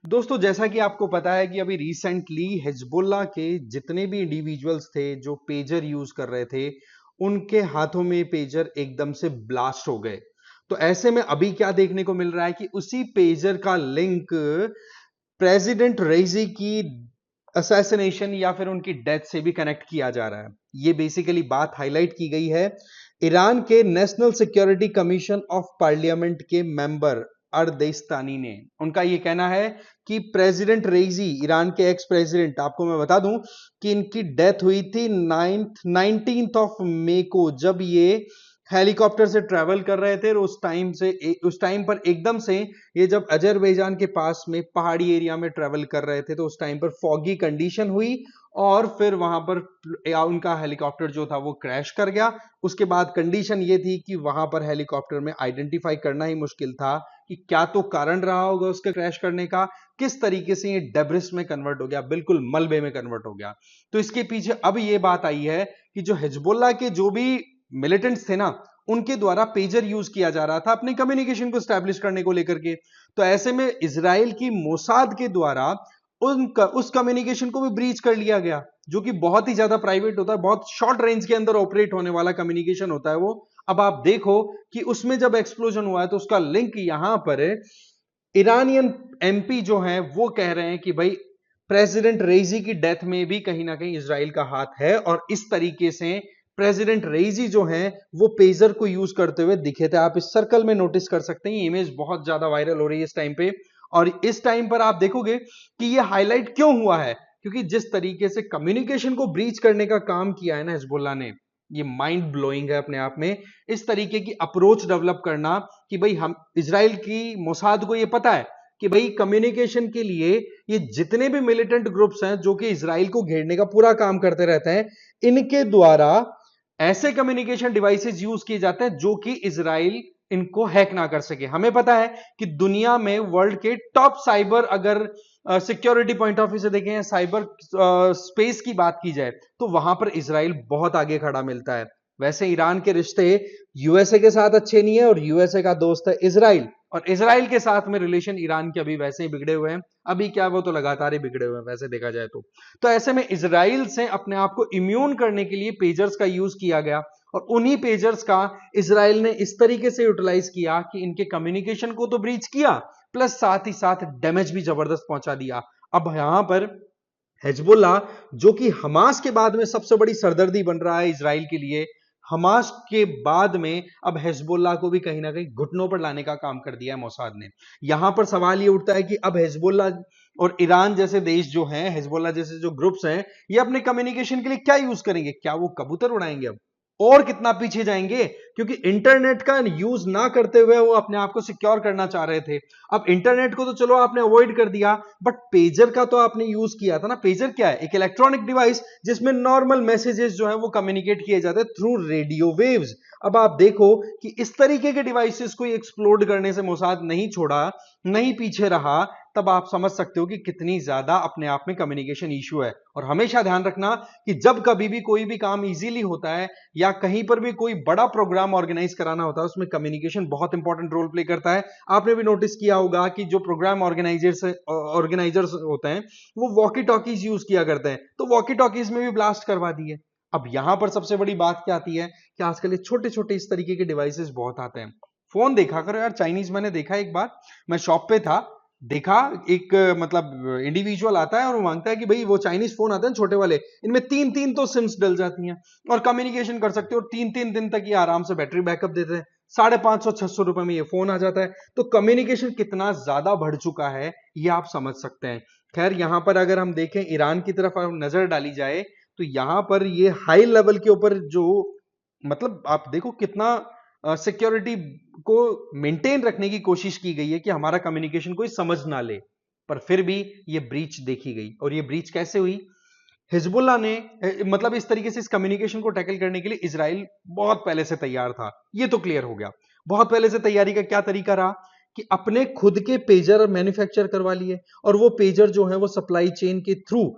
दोस्तों, जैसा कि आपको पता है कि अभी रिसेंटली हिजबुल्लाह के जितने भी इंडिविजुअल्स थे जो पेजर यूज कर रहे थे, उनके हाथों में पेजर एकदम से ब्लास्ट हो गए। तो ऐसे में अभी क्या देखने को मिल रहा है कि उसी पेजर का लिंक प्रेसिडेंट रईसी की असैसिनेशन या फिर उनकी डेथ से भी कनेक्ट किया जा रहा है। ये बेसिकली बात हाईलाइट की गई है ईरान के national security commission of parliament के मेंबर अर्देस्तानी ने। उनका यह कहना है कि प्रेसिडेंट रईसी, ईरान के एक्स प्रेसिडेंट, आपको मैं बता दूं कि इनकी डेथ हुई थी 19th ऑफ मई को, जब ये हेलीकॉप्टर से ट्रेवल कर रहे थे। और उस टाइम पर एकदम से ये जब अजरबैजान के पास में पहाड़ी एरिया में ट्रेवल कर रहे थे, तो उस टाइम पर फॉगी कंडीशन हुई और फिर वहां पर उनका हेलीकॉप्टर जो था वो क्रैश कर गया। उसके बाद कंडीशन ये थी कि वहां पर हेलीकॉप्टर में आइडेंटिफाई करना ही मुश्किल था कि क्या तो कारण रहा होगा उसके क्रैश करने का, किस तरीके से ये डेब्रिस में कन्वर्ट हो गया, बिल्कुल मलबे में कन्वर्ट हो गया। तो इसके पीछे अब ये बात आई है कि जो हिजबुल्लाह के जो भी मिलिटेंट्स थे ना, उनके द्वारा पेजर यूज किया जा रहा था अपने कम्युनिकेशन को स्टैब्लिश करने को लेकर के। तो ऐसे में इजराइल की मोसाद के द्वारा उस कम्युनिकेशन को भी ब्रीच कर लिया गया, जो कि बहुत ही ज्यादा प्राइवेट होता है, बहुत शॉर्ट रेंज के अंदर ऑपरेट होने वाला कम्युनिकेशन होता है वो। अब आप देखो कि उसमें जब एक्सप्लोजन हुआ है तो उसका लिंक यहां पर ईरानियन एमपी जो है वो कह रहे हैं कि भाई प्रेसिडेंट रेजी की डेथ में भी कहीं ना कहीं इजराइल का हाथ है। और इस तरीके से प्रेसिडेंट रेजी जो है वो पेजर को यूज करते हुए दिखे थे। आप इस सर्कल में नोटिस कर सकते हैं, इमेज बहुत ज्यादा वायरल हो रही है इस टाइम पे। और इस टाइम पर आप देखोगे कि ये हाईलाइट क्यों हुआ है, क्योंकि जिस तरीके से कम्युनिकेशन को ब्रीच करने का काम किया है ना हिजबुल्लाह ने, ये माइंड ब्लोइंग है अपने आप में। इस तरीके की अप्रोच डेवलप करना कि भाई हम इजराइल की मोसाद को ये पता है कि भाई कम्युनिकेशन के लिए ये जितने भी मिलिटेंट ग्रुप्स हैं जो कि इजराइल को घेरने का पूरा काम करते रहते हैं, इनके द्वारा ऐसे कम्युनिकेशन डिवाइसेस यूज किए जाते हैं जो कि इजराइल इनको हैक ना कर सके। हमें पता है कि दुनिया में वर्ल्ड के टॉप साइबर, अगर सिक्योरिटी पॉइंट ऑफ व्यू से देखें, साइबर स्पेस की बात की जाए, तो वहां पर इजराइल बहुत आगे खड़ा मिलता है। वैसे ईरान के रिश्ते यूएसए के साथ अच्छे नहीं है और यूएसए का दोस्त है इजराइल, और इजराइल के साथ में रिलेशन ईरान के अभी वैसे ही बिगड़े हुए हैं। अभी क्या, वो तो लगातार ही बिगड़े हुए हैं वैसे देखा जाए तो ऐसे में इजराइल से अपने आप को इम्यून करने के लिए पेजर्स का यूज किया गया। और उन्हीं पेजर्स का इजराइल ने इस तरीके से यूटिलाइज किया कि इनके कम्युनिकेशन को तो ब्रीच किया, प्लस साथ ही साथ डैमेज भी जबरदस्त पहुंचा दिया। अब यहां पर हिजबुल्लाह, जो कि हमास के बाद में सबसे बड़ी सरदर्दी बन रहा है इजराइल के लिए, हमास के बाद में अब हिजबुल्लाह को भी कहीं ना कहीं घुटनों पर लाने का काम कर दिया है मोसाद ने। यहां पर सवाल ये उठता है कि अब हिजबुल्लाह और ईरान जैसे देश जो हैं, हिजबुल्लाह जैसे जो ग्रुप्स हैं, ये अपने कम्युनिकेशन के लिए क्या यूज करेंगे? क्या वो कबूतर उड़ाएंगे अब? और कितना पीछे जाएंगे? क्योंकि इंटरनेट का यूज ना करते हुए वो अपने आप को सिक्योर करना चाह रहे थे। अब इंटरनेट को तो चलो आपने अवॉइड कर दिया, बट पेजर का तो आपने यूज किया था ना। पेजर क्या है? एक इलेक्ट्रॉनिक डिवाइस जिसमें नॉर्मल मैसेजेस जो है वो कम्युनिकेट किए जाते हैं थ्रू रेडियो वेव्स। अब आप देखो कि इस तरीके के डिवाइसेस को एक्सप्लोड करने से मोसाद नहीं छोड़ा, नहीं पीछे रहा, तब आप समझ सकते हो कि कितनी ज्यादा अपने आप में कम्युनिकेशन इशू है। और हमेशा ध्यान रखना कि जब कभी भी कोई भी काम इजीली होता है या कहीं पर भी कोई बड़ा प्रोग्राम ऑर्गेनाइज कराना होता है, उसमें कम्युनिकेशन बहुत इंपॉर्टेंट रोल प्ले करता है। आपने भी नोटिस किया होगा कि जो प्रोग्राम ऑर्गेनाइजर्स होते हैं वो वॉकी टॉकीज यूज किया करते हैं, तो वॉकी टॉकीज में भी ब्लास्ट करवा दिए। अब यहां पर सबसे बड़ी बात क्या आती है कि आजकल ये छोटे छोटे इस तरीके के डिवाइसेस बहुत आते हैं। फोन देखा करो यार, चाइनीज। मैंने देखा एक बार, मैं शॉप पे था, देखा एक मतलब इंडिविजुअल आता है और वो मांगता है कि भाई वो चाइनीज फोन आते हैं छोटे वाले, इनमें तीन तीन तो सिम्स डल जाती हैं और कम्युनिकेशन कर सकते हो, और तीन तीन दिन तक ये आराम से बैटरी बैकअप देते हैं। 550-600 रुपए में ये फोन आ जाता है। तो कम्युनिकेशन कितना ज्यादा बढ़ चुका है ये आप समझ सकते हैं। खैर, यहां पर अगर हम देखें ईरान की तरफ नजर डाली जाए, तो यहां पर ये हाई लेवल के ऊपर जो, मतलब आप देखो कितना सिक्योरिटी को मेंटेन रखने की कोशिश की गई है कि हमारा कम्युनिकेशन कोई समझ ना ले, पर फिर भी ये ब्रीच देखी गई। और ये ब्रीच कैसे हुई? हिजबुल्लाह ने मतलब इस तरीके से इस कम्युनिकेशन को टैकल करने के लिए इजराइल बहुत पहले से तैयार था, ये तो क्लियर हो गया। बहुत पहले से तैयारी का क्या तरीका रहा कि अपने खुद के पेजर मैन्युफैक्चर करवा लिए, और वो पेजर जो है वो सप्लाई चेन के थ्रू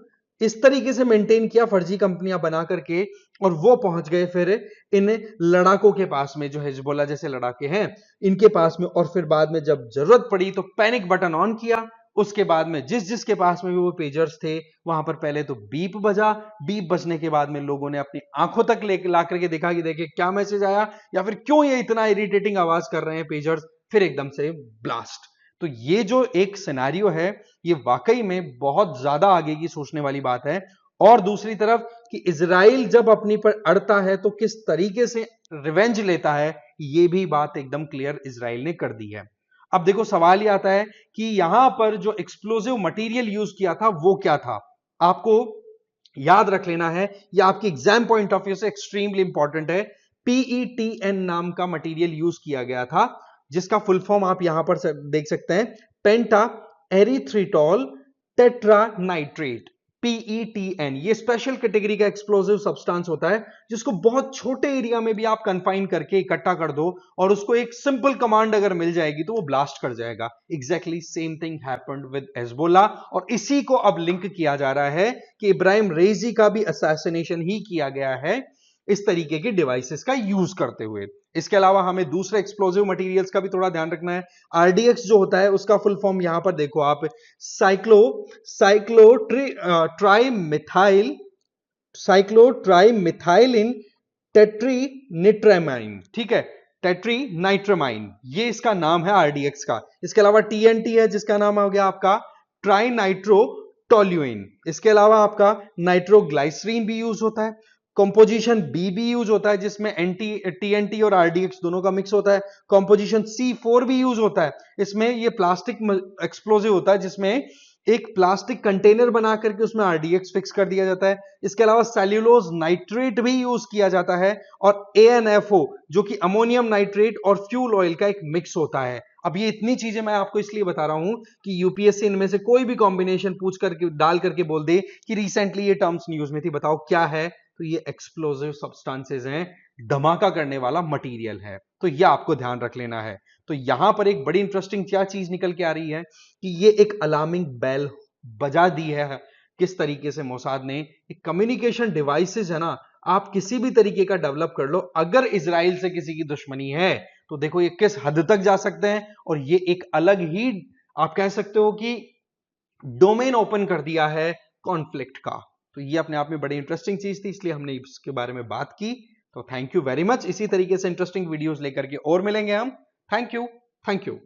इस तरीके से मेंटेन किया, फर्जी कंपनियां बना करके, और वो पहुंच गए फिर इन लड़ाकों के पास में, जो हिजबुल्लाह जैसे लड़ाके हैं इनके पास में। और फिर बाद में जब जरूरत पड़ी तो पैनिक बटन ऑन किया, उसके बाद में जिस जिसके पास में भी वो पेजर्स थे वहां पर पहले तो बीप बजा, बीप बजने के बाद में लोगों ने अपनी आंखों तक ले ला करके देखा कि देखे क्या मैसेज आया या फिर क्यों ये इतना इरिटेटिंग आवाज कर रहे हैं पेजर्स, फिर एकदम से ब्लास्ट। तो ये जो एक सिनेरियो है ये वाकई में बहुत ज्यादा आगे की सोचने वाली बात है। और दूसरी तरफ कि इजराइल जब अपनी पर अड़ता है तो किस तरीके से रिवेंज लेता है, ये भी बात एकदम क्लियर इजराइल ने कर दी है। अब देखो सवाल यह आता है कि यहां पर जो एक्सप्लोसिव मटेरियल यूज किया था वो क्या था। आपको याद रख लेना है, यह आपकी एग्जाम पॉइंट ऑफ व्यू से एक्सट्रीमली इंपॉर्टेंट है। PETN नाम का मटेरियल यूज किया गया था, जिसका फुल फॉर्म आप यहां पर देख सकते हैं, पेंटा एरिथ्रिटॉल टेट्रानाइट्रेट। PETN ये स्पेशल कैटेगरी का एक्सप्लोसिव सब्सटेंस होता है जिसको बहुत छोटे एरिया में भी आप कन्फाइन करके इकट्ठा कर दो और उसको एक सिंपल कमांड अगर मिल जाएगी तो वो ब्लास्ट कर जाएगा। Exactly same thing happened with Hezbollah, और इसी को अब लिंक किया जा रहा है कि इब्राहिम रेजी का भी असैसिनेशन ही किया गया है इस तरीके के डिवाइसेस का यूज करते हुए। इसके अलावा हमें दूसरे एक्सप्लोसिव मटेरियल्स का भी थोड़ा ध्यान रखना है। RDX जो होता है उसका फुल फॉर्म यहां पर देखो आप, साइक्लोट्राइमिथाइलिन टेट्रीनिट्रामाइन, ठीक है, टेट्रीनाइट्रामाइन, ये इसका नाम है RDX का। इसके अलावा TNT है जिसका नाम हो गया आपका ट्राइनाइट्रोटोल्यूइन। इसके अलावा आपका नाइट्रोग्लाइसरीन भी यूज होता है, कंपोजिशन बी भी यूज होता है जिसमें TNT और RDX दोनों का मिक्स होता है, कंपोजिशन C4 भी यूज होता है, इसमें ये प्लास्टिक एक्सप्लोसिव होता है जिसमें एक प्लास्टिक कंटेनर बना करके उसमें RDX फिक्स कर दिया जाता है। इसके अलावा सेल्यूलोज नाइट्रेट भी यूज किया जाता है, और ANFO जो कि अमोनियम नाइट्रेट और फ्यूल ऑयल का एक मिक्स होता है। अब ये इतनी चीजें मैं आपको इसलिए बता रहा हूं कि यूपीएससी इनमें से कोई भी कॉम्बिनेशन पूछ करके डाल करके बोल दे कि रिसेंटली ये टर्म्स न्यूज में थी, बताओ क्या है, तो ये एक्सप्लोसिव सब्सटेंसेस हैं, धमाका करने वाला मटेरियल है, तो ये आपको ध्यान रख लेना है। तो यहां पर एक बड़ी इंटरेस्टिंग क्या चीज निकल के आ रही है कि ये एक अलार्मिंग बेल बजा दी है किस तरीके से मोसाद ने। कम्युनिकेशन डिवाइसेस है ना, आप किसी भी तरीके का डेवलप कर लो, अगर इजराइल से किसी की दुश्मनी है तो देखो ये किस हद तक जा सकते हैं, और ये एक अलग ही आप कह सकते हो कि डोमेन ओपन कर दिया है कॉन्फ्लिक्ट का। तो ये अपने आप में बड़ी इंटरेस्टिंग चीज थी, इसलिए हमने इसके बारे में बात की। तो थैंक यू वेरी मच। इसी तरीके से इंटरेस्टिंग वीडियोस लेकर के और मिलेंगे हम। Thank you. Thank you.